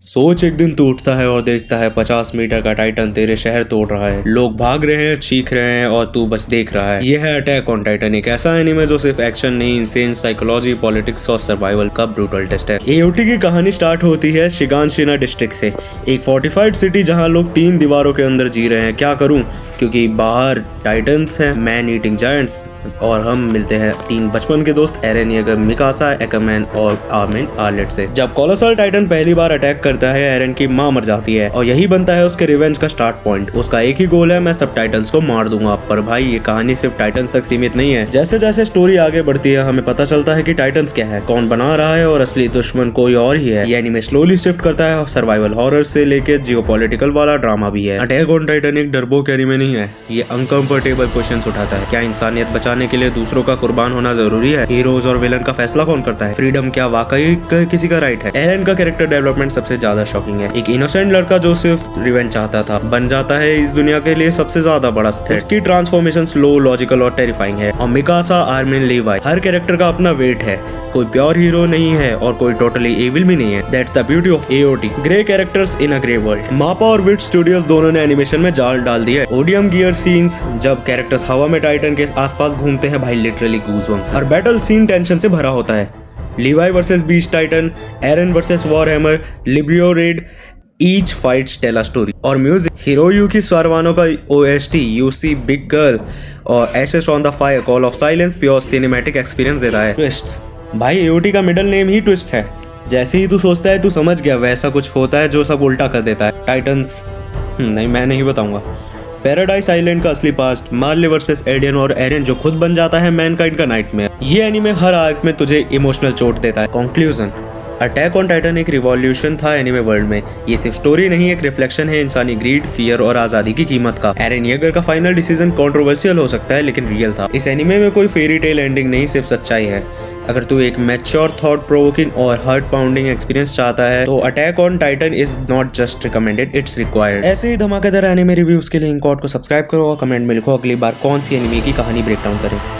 सोच एक दिन तू उठता है और देखता है 50 मीटर का टाइटन तेरे शहर तोड़ रहा है। लोग भाग रहे हैं, चीख रहे हैं और तू बस देख रहा है। यह है अटैक ऑन टाइटन, एक ऐसा एनीमे जो सिर्फ एक्शन नहीं, इंसेन साइकोलॉजी, पॉलिटिक्स और सर्वाइवल का ब्रूटल टेस्ट है। एओटी की कहानी स्टार्ट होती है शिगानशिना डिस्ट्रिक्ट से, एक फोर्टिफाइड सिटी जहां लोग 3 दीवारों के अंदर जी रहे हैं। क्या करूं, क्योंकि बाहर टाइटन्स हैं, मैन ईटिंग जायंट्स, और हम मिलते हैं 3 बचपन के दोस्त एरन येगर, मिकासा, एक्वामैन और आर्मिन आर्लेट से। जब कोलोसल टाइटन पहली बार अटैक करता है, एरन की मां मर जाती है और यही बनता है उसके रिवेंज का स्टार्ट पॉइंट। उसका एक ही गोल है, मैं सब टाइटन्स को मार दूंगा। पर भाई ये कहानी सिर्फ टाइटन्स तक सीमित नहीं है। जैसे जैसे स्टोरी आगे बढ़ती है हमें पता चलता है कि टाइटन्स क्या है, कौन बना रहा है और असली दुश्मन कोई और ही है। ये एनीमे स्लोली शिफ्ट करता है और सर्वाइवल हॉरर से लेकर जियोपॉलिटिकल वाला ड्रामा भी है। अटैक ऑन टाइटन एक डरपोक एनीमे नहीं है, ये अनकंफर्टेबल क्वेश्चंस उठाता है। क्या इंसानियत बचाने के लिए दूसरों का कुर्बान होना जरूरी है? हीरोज और विलन का फैसला कौन करता है? फ्रीडम क्या वाकई किसी का राइट है? एरन का कैरेक्टर डेवलपमेंट सबसे ज्यादा शॉकिंग है। एक इनोसेंट लड़का जो सिर्फ रिवेंज चाहता था, बन जाता है इस दुनिया के लिए सबसे ज्यादा बड़ा थ्रेट। उसकी ट्रांसफॉर्मेशन स्लो, लॉजिकल और टेरिफाइंग है। और मिकासा, आर्मिन, लीवाई, हर कैरेक्टर का अपना वेट है। कोई प्योर हीरो नहीं है और कोई टोटली एविल भी नहीं है। That's the beauty of AOT, grey characters in a grey world. मापा और विट स्टूडियोज दोनों ने एनिमेशन में जाल डाल दिया है। ओडियम गियर सीन्स, जब कैरेक्टर्स हवा में टाइटन के आसपास घूमते हैं, भाई लिटरली गूज़बम्प्स। और बैटल सीन टेंशन से भरा होता है। लीवाई versus beast Titan, Eran versus Warhammer, लिब्रियो red, each fights tell a story. और म्यूजिक, हिरोयुकी सावानो का ओएसटी, यूसी बिग गर्ल और ashes on the fire, call of silence, pure cinematic experience दे रहा है। Twists, भाई एओटी का मिडिल नेम ही twist है। जैसे ही तू सोचता है तू समझ गया, वैसा कुछ होता है जो सब उल्टा कर देता है। टाइटन्स नहीं, मैं नहीं बताऊंगा। पैराडाइज आइलैंड का असली पास्ट, मार्ले वर्सेस एडियन और एरन जो खुद बन जाता है मैनकाइंड का नाइटमेयर। ये एनीमे हर आर्क में तुझे इमोशनल चोट देता है। कंक्लूजन, अटैक ऑन टाइटन एक रिवॉल्यूशन था एनीमे वर्ल्ड में। ये सिर्फ स्टोरी नहीं, एक रिफ्लेक्शन है इंसानी ग्रीड, फियर और आजादी की कीमत का। एरन येगर का फाइनल डिसीजन कंट्रोवर्शियल हो सकता है लेकिन रियल था। इस एनीमे में कोई फेरी टेल एंडिंग नहीं, सिर्फ सच्चाई है। अगर तू एक मैच्योर, थॉट प्रोवोकिंग और हार्ट पाउंडिंग एक्सपीरियंस चाहता है तो attack on Titan is not just recommended, it's required. ऐसे ही धमाकेदार एनीमे रिव्यूज के लिए इंकॉर्ड को सब्सक्राइब करो और कमेंट में लिखो अगली बार कौन सी एनीमे की कहानी ब्रेकडाउन करें।